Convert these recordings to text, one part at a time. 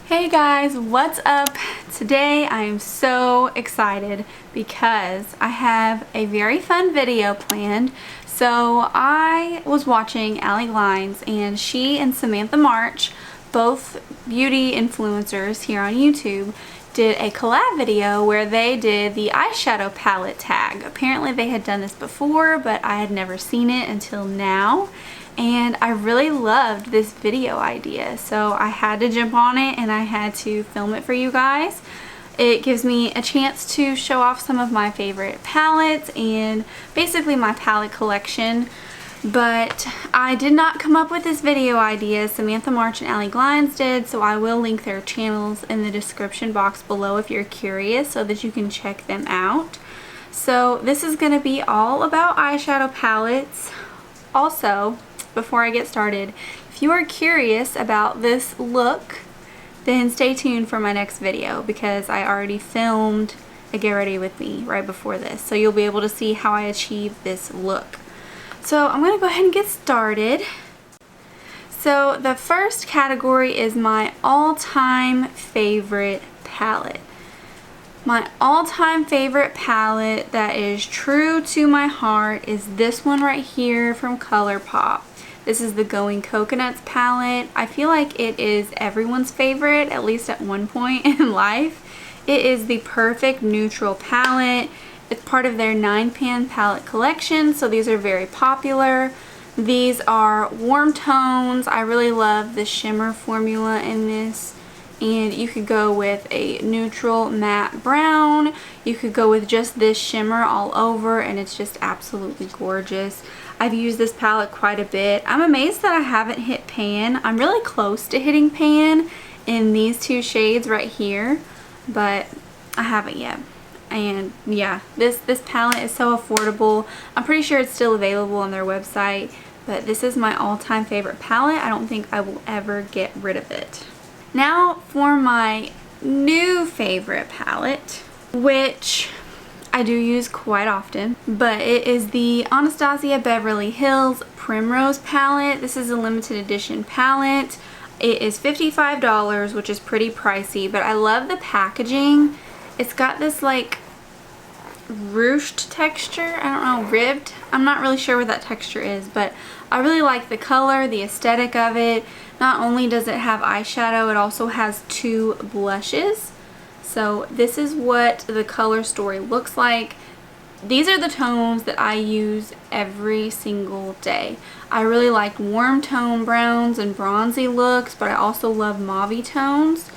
Hey guys, what's up? Today I am so excited because I have a very fun video planned. So I was watching Allie Glines, and she and Samantha March, both beauty influencers here on YouTube, did a collab video where they did the eyeshadow palette tag. Apparently they had done this before, but I had never seen it until now. And I really loved this video idea, so I had to jump on it and I had to film it for you guys. It gives me a chance to show off some of my favorite palettes and basically my palette collection. But I did not come up with this video idea. Samantha March and Allie Glines did, so I will link their channels in the description box below if you're curious so that you can check them out. So this is going to be all about eyeshadow palettes. Also, before I get started, if you are curious about this look, then stay tuned for my next video because I already filmed a get ready with me right before this, so you'll be able to see how I achieve this look. So I'm going to go ahead and get started. So the first category is my all-time favorite palette. My all-time favorite palette that is true to my heart is this one right here from Colourpop. This is the Going Coconuts palette. I feel like it is everyone's favorite, at least at one point in life. It is the perfect neutral palette. It's part of their 9-pan palette collection, so these are very popular. These are warm tones. I really love the shimmer formula in this. And you could go with a neutral matte brown. You could go with just this shimmer all over, and it's just absolutely gorgeous. I've used this palette quite a bit. I'm amazed that I haven't hit pan. I'm really close to hitting pan in these two shades right here, but I haven't yet. And yeah, this palette is so affordable. I'm pretty sure it's still available on their website, but this is my all-time favorite palette. I don't think I will ever get rid of it. Now for my new favorite palette, which I do use quite often, but it is the Anastasia Beverly Hills Primrose palette. This is a limited edition palette. It is $55, which is pretty pricey, but I love the packaging. It's got this like ruched texture. I don't know, ribbed. I'm not really sure what that texture is, but I really like the color, the aesthetic of it. Not only does it have eyeshadow, it also has 2 blushes. So this is what the color story looks like. These are the tones that I use every single day. I really like warm tone browns and bronzy looks, but I also love mauve tones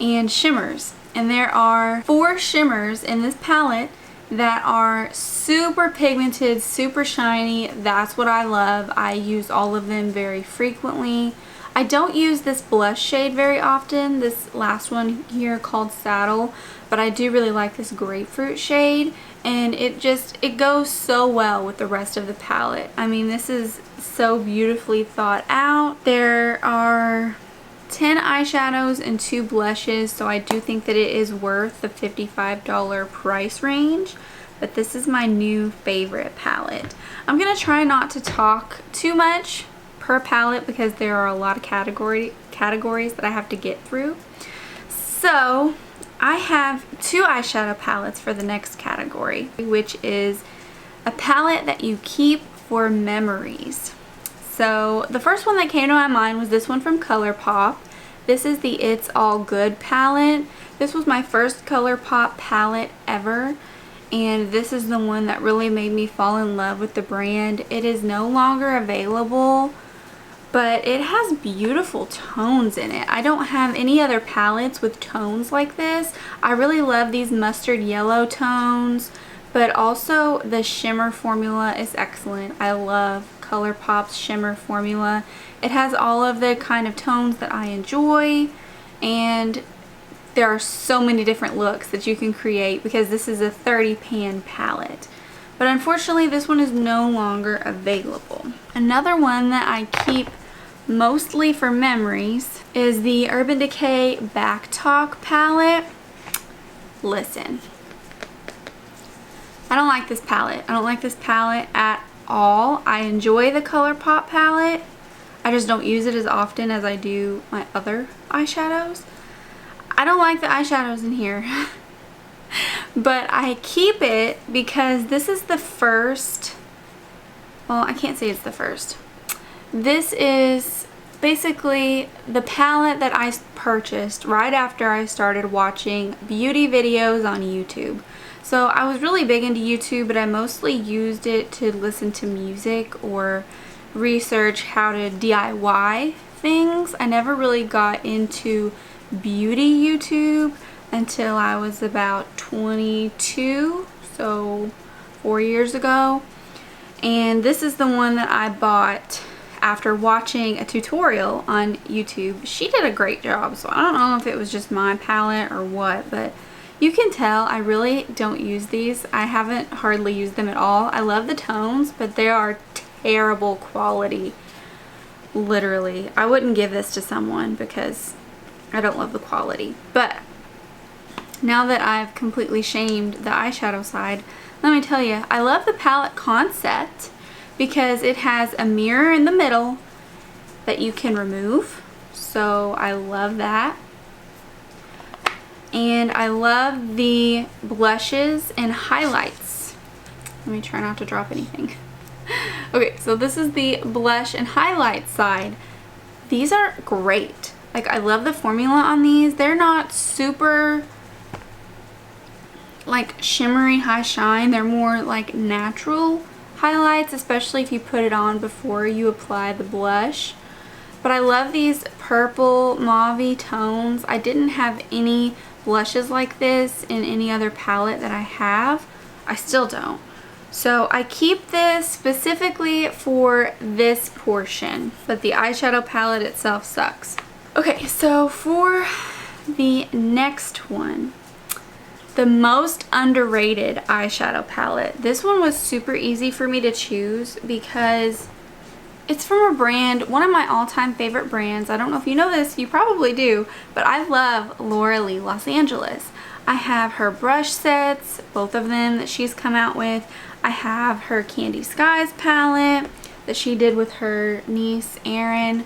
and shimmers. And there are 4 shimmers in this palette that are super pigmented, super shiny. That's what I love. I use all of them very frequently. I don't use this blush shade very often, this last one here called Saddle, but I do really like this grapefruit shade, and it goes so well with the rest of the palette. I mean, this is so beautifully thought out. There are 10 eyeshadows and 2 blushes, so I do think that it is worth the $55 price range, but this is my new favorite palette. I'm going to try not to talk too much per palette because there are a lot of categories that I have to get through. So I have 2 eyeshadow palettes for the next category, which is a palette that you keep for memories. So the first one that came to my mind was this one from Colourpop. This is the It's All Good palette. This was my first Colourpop palette ever, and this is the one that really made me fall in love with the brand. It is no longer available, but it has beautiful tones in it. I don't have any other palettes with tones like this. I really love these mustard yellow tones, but also the shimmer formula is excellent. I love Colourpop's shimmer formula. It has all of the kind of tones that I enjoy, and there are so many different looks that you can create because this is a 30-pan palette. But unfortunately, this one is no longer available. Another one that I keep mostly for memories is the Urban Decay Back Talk palette. Listen, I don't like this palette. I don't like this palette at all. I enjoy the Colourpop palette. I just don't use it as often as I do my other eyeshadows. I don't like the eyeshadows in here. But I keep it because this is the first, well, I can't say it's the first. This is basically the palette that I purchased right after I started watching beauty videos on YouTube. So I was really big into YouTube, but I mostly used it to listen to music or research how to DIY things. I never really got into beauty YouTube until I was about 22, so 4 years ago. And this is the one that I bought after watching a tutorial on YouTube. She did a great job, so I don't know if it was just my palette or what, but you can tell I really don't use these. I haven't hardly used them at all. I love the tones, but they are terrible quality. Literally, I wouldn't give this to someone because I don't love the quality. But now that I've completely shamed the eyeshadow side, let me tell you, I love the palette concept because it has a mirror in the middle that you can remove. So I love that. And I love the blushes and highlights. Let me try not to drop anything. Okay, so this is the blush and highlight side. These are great. Like, I love the formula on these. They're not super like shimmery high shine. They're more like natural highlights, especially if you put it on before you apply the blush. But I love these purple mauve tones. I didn't have any blushes like this in any other palette that I have. I still don't. So I keep this specifically for this portion, but the eyeshadow palette itself sucks. Okay, so for the next one, the most underrated eyeshadow palette. This one was super easy for me to choose because it's from a brand, one of my all-time favorite brands. I don't know if you know this, you probably do, but I love Laura Lee Los Angeles. I have her brush sets, both of them that she's come out with. I have her Candy Skies palette that she did with her niece, Erin.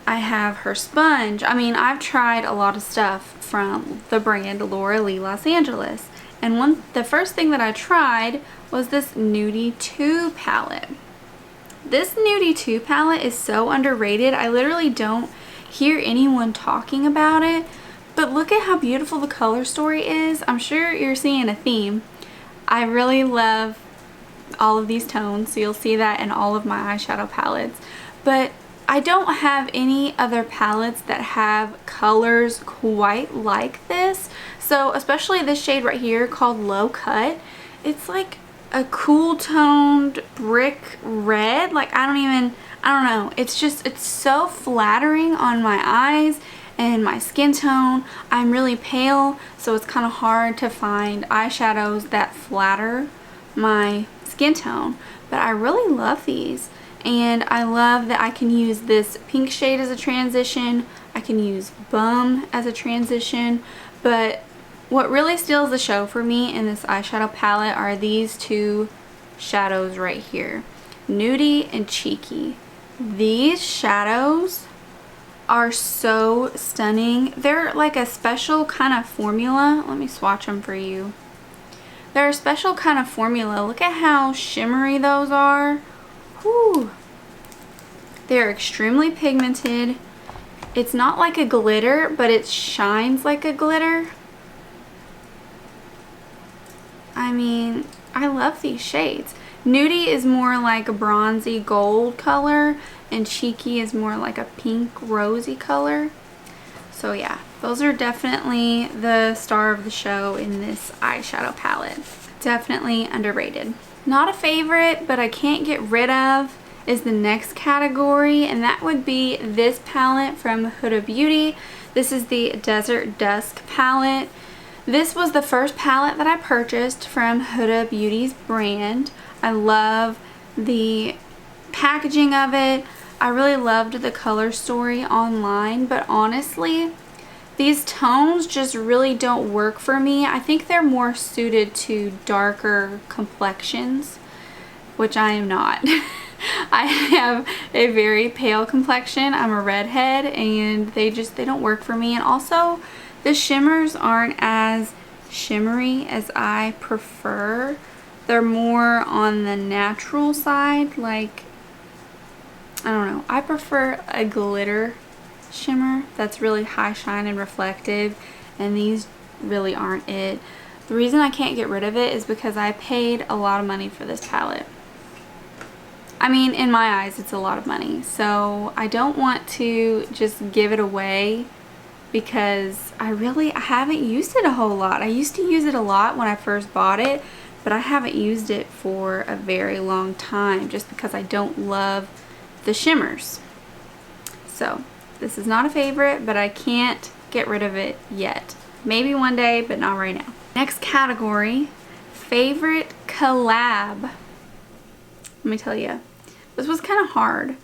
I have her sponge. I mean, I've tried a lot of stuff from the brand Laura Lee Los Angeles. And the first thing that I tried was this Nudie 2 palette. This Nudie 2 palette is so underrated. I literally don't hear anyone talking about it. But look at how beautiful the color story is. I'm sure you're seeing a theme. I really love all of these tones, so you'll see that in all of my eyeshadow palettes. But I don't have any other palettes that have colors quite like this. So especially this shade right here called Low Cut. It's like a cool toned brick red. Like I don't know. It's so flattering on my eyes and my skin tone. I'm really pale, so it's kind of hard to find eyeshadows that flatter my skin tone. But I really love these. And I love that I can use this pink shade as a transition. I can use Bum as a transition. But what really steals the show for me in this eyeshadow palette are these two shadows right here. Nudie and Cheeky. These shadows are so stunning. They're like a special kind of formula. Let me swatch them for you. They're a special kind of formula. Look at how shimmery those are. Whew. They're extremely pigmented. It's not like a glitter, but it shines like a glitter. I mean, I love these shades. Nudie is more like a bronzy gold color, and Cheeky is more like a pink rosy color. So yeah, those are definitely the star of the show in this eyeshadow palette. Definitely underrated. Not a favorite, but I can't get rid of is the next category, and that would be this palette from Huda Beauty. This is the Desert Dusk palette. This was the first palette that I purchased from Huda Beauty's brand. I love the packaging of it. I really loved the color story online, but honestly, these tones just really don't work for me. I think they're more suited to darker complexions, which I am not. I have a very pale complexion. I'm a redhead, and they don't work for me. And also, the shimmers aren't as shimmery as I prefer. They're more on the natural side. Like, I don't know. I prefer a glitter shimmer that's really high shine and reflective, and these really aren't it. The reason I can't get rid of it is because I paid a lot of money for this palette. I mean, in my eyes, it's a lot of money. So I don't want to just give it away because I haven't used it a whole lot. I used to use it a lot when I first bought it, but I haven't used it for a very long time just because I don't love the shimmers. So this is not a favorite, but I can't get rid of it yet. Maybe one day, but not right now. Next category, favorite collab. Let me tell you, this was kind of hard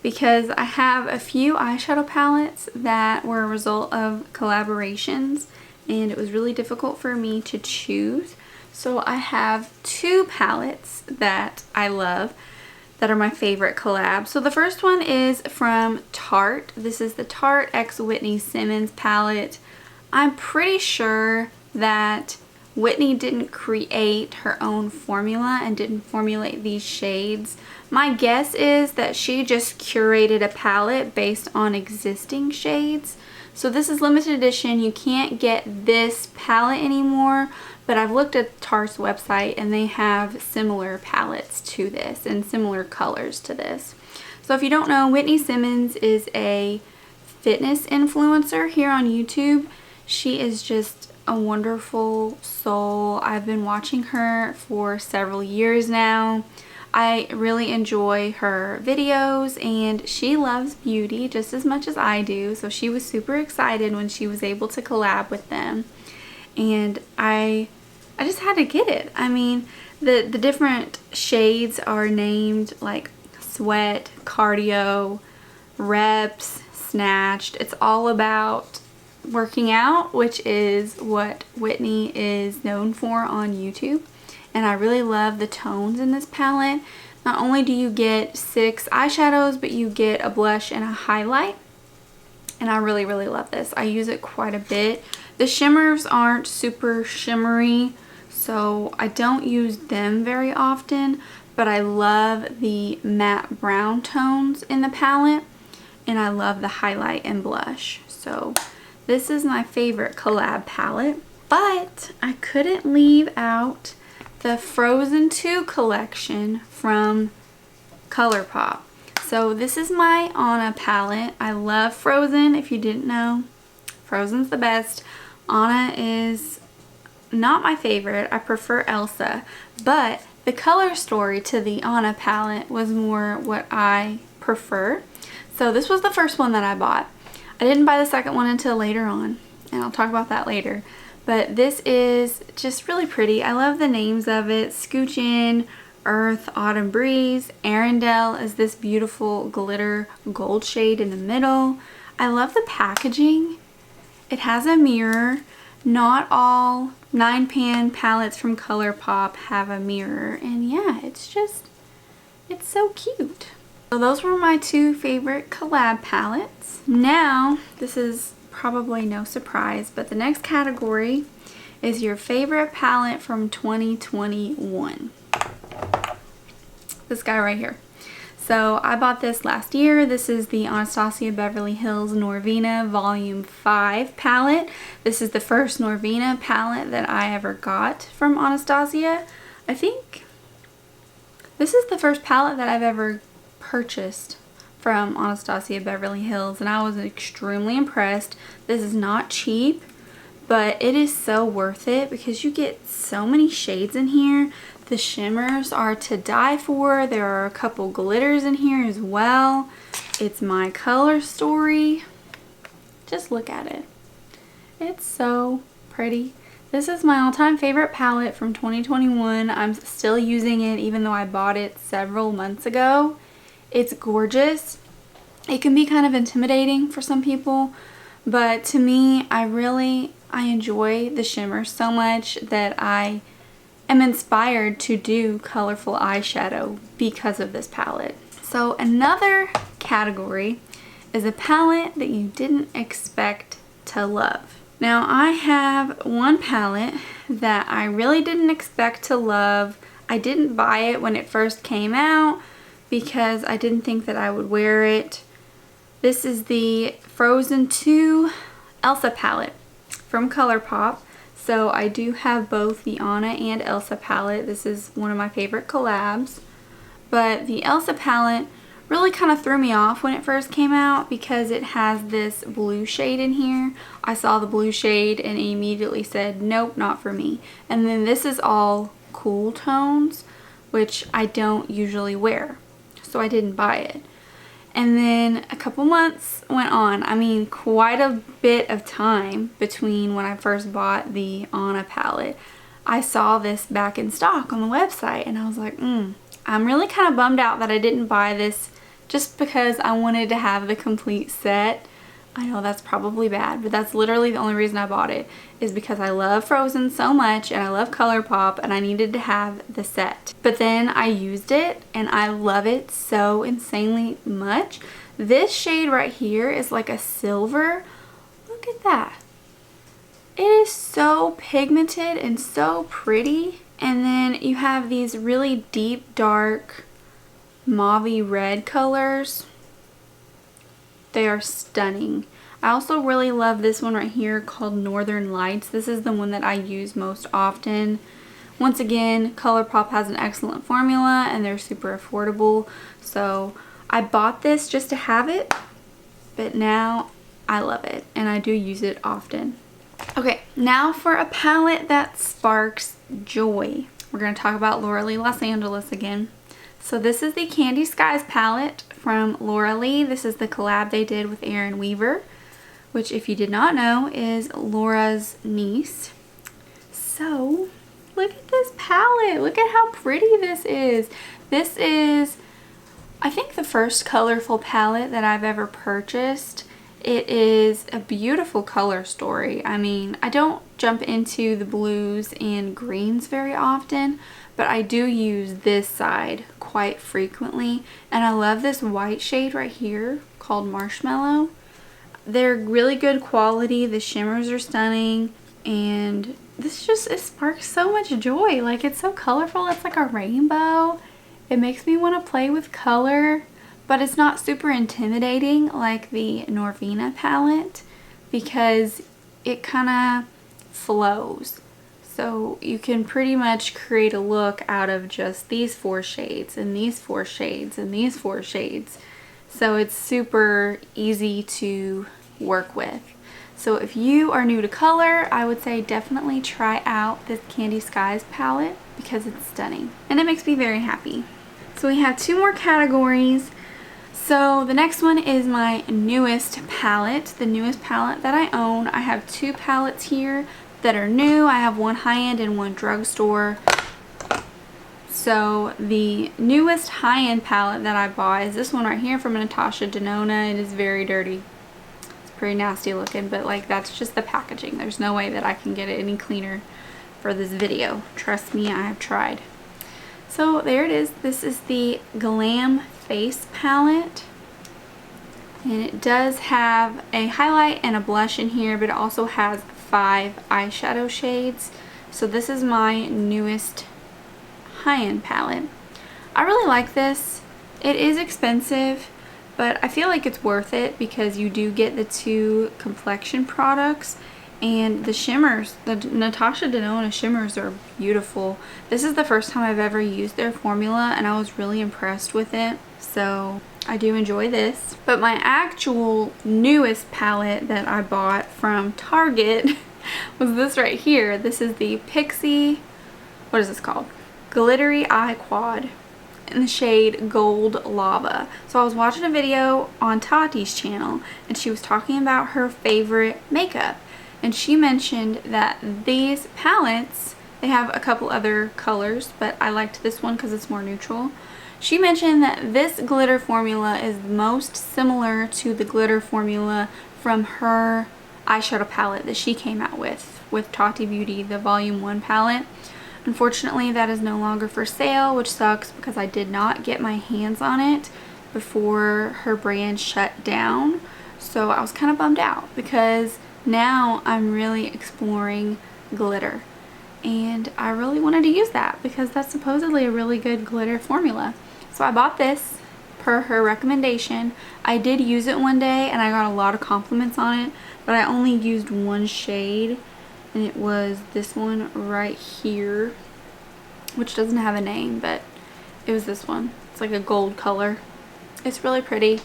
because I have a few eyeshadow palettes that were a result of collaborations, and it was really difficult for me to choose. So I have two palettes that I love that are my favorite collab. So the first one is from Tarte. This is the Tarte x Whitney Simmons palette. I'm pretty sure that Whitney didn't create her own formula and didn't formulate these shades. My guess is that she just curated a palette based on existing shades. So this is limited edition. You can't get this palette anymore, but I've looked at Tarte's website and they have similar palettes to this and similar colors to this. So if you don't know, Whitney Simmons is a fitness influencer here on YouTube. She is just a wonderful soul. I've been watching her for several years now. I really enjoy her videos, and she loves beauty just as much as I do, so she was super excited when she was able to collab with them, and I just had to get it. I mean, the different shades are named like Sweat, Cardio, Reps, Snatched. It's all about working out, which is what Whitney is known for on YouTube. And I really love the tones in this palette. Not only do you get 6 eyeshadows, but you get a blush and a highlight. And I really, really love this. I use it quite a bit. The shimmers aren't super shimmery, so I don't use them very often. But I love the matte brown tones in the palette. And I love the highlight and blush. So this is my favorite collab palette. But I couldn't leave out the Frozen 2 collection from Colourpop. So this is my Anna palette. I love Frozen, if you didn't know. Frozen's the best. Anna is not my favorite. I prefer Elsa. But the color story to the Anna palette was more what I prefer. So this was the first one that I bought. I didn't buy the second one until later on, and I'll talk about that later. But this is just really pretty. I love the names of it. Scooch In, Earth, Autumn Breeze. Arendelle is this beautiful glitter gold shade in the middle. I love the packaging. It has a mirror. Not all 9-pan palettes from Colourpop have a mirror. And yeah, it's so cute. So those were my 2 favorite collab palettes. Now, this is probably no surprise, but the next category is your favorite palette from 2021. This guy right here. So I bought this last year. This is the Anastasia Beverly Hills Norvina Volume 5 palette. This is the first Norvina palette that I ever got from Anastasia. I think this is the first palette that I've ever purchased from Anastasia Beverly Hills, and I was extremely impressed. This is not cheap, but it is so worth it because you get so many shades in here. The shimmers are to die for. There are a couple glitters in here as well. It's my color story. Just look at it. It's so pretty. This is my all-time favorite palette from 2021. I'm still using it even though I bought it several months ago. It's gorgeous. It can be kind of intimidating for some people, but to me, I enjoy the shimmer so much that I am inspired to do colorful eyeshadow because of this palette. So another category is a palette that you didn't expect to love. Now I have one palette that I really didn't expect to love. I didn't buy it when it first came out because I didn't think that I would wear it. This is the Frozen 2 Elsa palette from Colourpop. So I do have both the Anna and Elsa palette. This is one of my favorite collabs. But the Elsa palette really kind of threw me off when it first came out because it has this blue shade in here. I saw the blue shade and immediately said, nope, not for me. And then this is all cool tones, which I don't usually wear. So I didn't buy it. And then a couple months went on. I mean, quite a bit of time between when I first bought the Anna palette. I saw this back in stock on the website and I was like, I'm really kind of bummed out that I didn't buy this just because I wanted to have the complete set. I know that's probably bad, but that's literally the only reason I bought it, is because I love Frozen so much and I love Colourpop and I needed to have the set. But then I used it and I love it so insanely much. This shade right here is like a silver. Look at that. It is so pigmented and so pretty. And then you have these really deep, dark, mauve-y red colors. They are stunning. I also really love this one right here called Northern Lights. This is the one that I use most often. Once again, Colourpop has an excellent formula and they're super affordable. So I bought this just to have it, but now I love it and I do use it often. Okay, now for a palette that sparks joy. We're going to talk about Laura Lee Los Angeles again. So this is the Candy Skies palette from Laura Lee. This is the collab they did with Erin Weaver, which, if you did not know, is Laura's niece. So look at this palette. Look at how pretty this is. This is, I think, the first colorful palette that I've ever purchased. It is a beautiful color story. I mean, I don't jump into the blues and greens very often, but I do use this side quite frequently. And I love this white shade right here called Marshmallow. They're really good quality. The shimmers are stunning. And this just, it sparks so much joy. Like, it's so colorful. It's like a rainbow. It makes me want to play with color. But it's not super intimidating like the Norvina palette because it kind of flows. So you can pretty much create a look out of just these 4 shades and these 4 shades and these 4 shades. So it's super easy to work with. So if you are new to color, I would say definitely try out this Candy Skies palette because it's stunning and it makes me very happy. So we have 2 more categories. So the next one is my newest palette, the newest palette that I own. I have 2 palettes here that are new. I have one high-end and one drugstore. So the newest high-end palette that I bought is this one right here from Natasha Denona. It is very dirty. It's pretty nasty looking, but like that's just the packaging. There's no way that I can get it any cleaner for this video. Trust me, I have tried. So there it is. This is the Glam Face palette. And it does have a highlight and a blush in here, but it also has 5 eyeshadow shades. So this is my newest high-end palette. I really like this. It is expensive, but I feel like it's worth it because you do get the 2 complexion products and the shimmers. The Natasha Denona shimmers are beautiful. This is the first time I've ever used their formula and I was really impressed with it. So I do enjoy this. But my actual newest palette that I bought from Target was this right here. This is the Pixie, what is this called? Glittery Eye Quad in the shade Gold Lava. So I was watching a video on Tarte's channel and she was talking about her favorite makeup. And she mentioned that these palettes, they have a couple other colors, but I liked this one because it's more neutral. She mentioned that this glitter formula is most similar to the glitter formula from her eyeshadow palette that she came out with Tarte Beauty, the Volume 1 palette. Unfortunately, that is no longer for sale, which sucks because I did not get my hands on it, before her brand shut down. So I was kind of bummed out because now I'm really exploring glitter. And I really wanted to use that because that's supposedly a really good glitter formula. So I bought this per her recommendation. I did use it one day and I got a lot of compliments on it, but I only used one shade, and it was this one right here, which doesn't have a name, but it was this one. It's like a gold color. It's really pretty.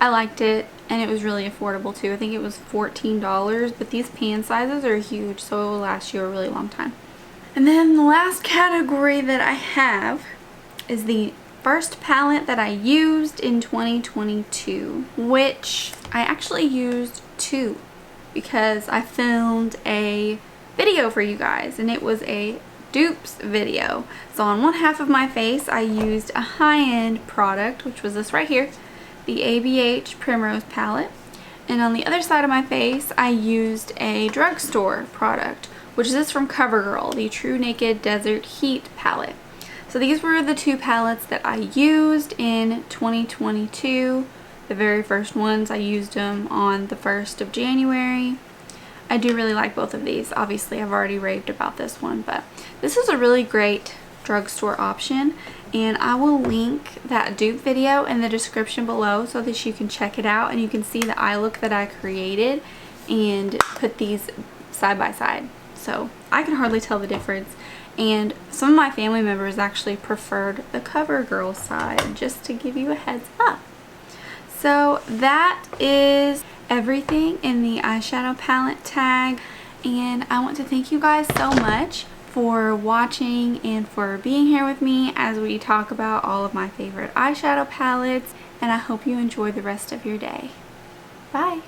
I liked it, and it was really affordable too. I think it was $14, but these pan sizes are huge, so it will last you a really long time. And then the last category that I have is the first palette that I used in 2022, which I actually used two because I filmed a video for you guys, and it was a dupes video. So on one half of my face I used a high-end product, which was this right here, the ABH Primrose palette, and on the other side of my face I used a drugstore product, which is this from CoverGirl, the True Naked Desert Heat palette. So these were the two palettes that I used in 2022. The very first ones, I used them on the 1st of January. I do really like both of these. Obviously, I've already raved about this one, but this is a really great drugstore option, and I will link that dupe video in the description below so that you can check it out and you can see the eye look that I created and put these side by side. So I can hardly tell the difference. And some of my family members actually preferred the CoverGirl side, just to give you a heads up. So that is everything in the eyeshadow palette tag, and I want to thank you guys so much for watching and for being here with me as we talk about all of my favorite eyeshadow palettes, and I hope you enjoy the rest of your day. Bye!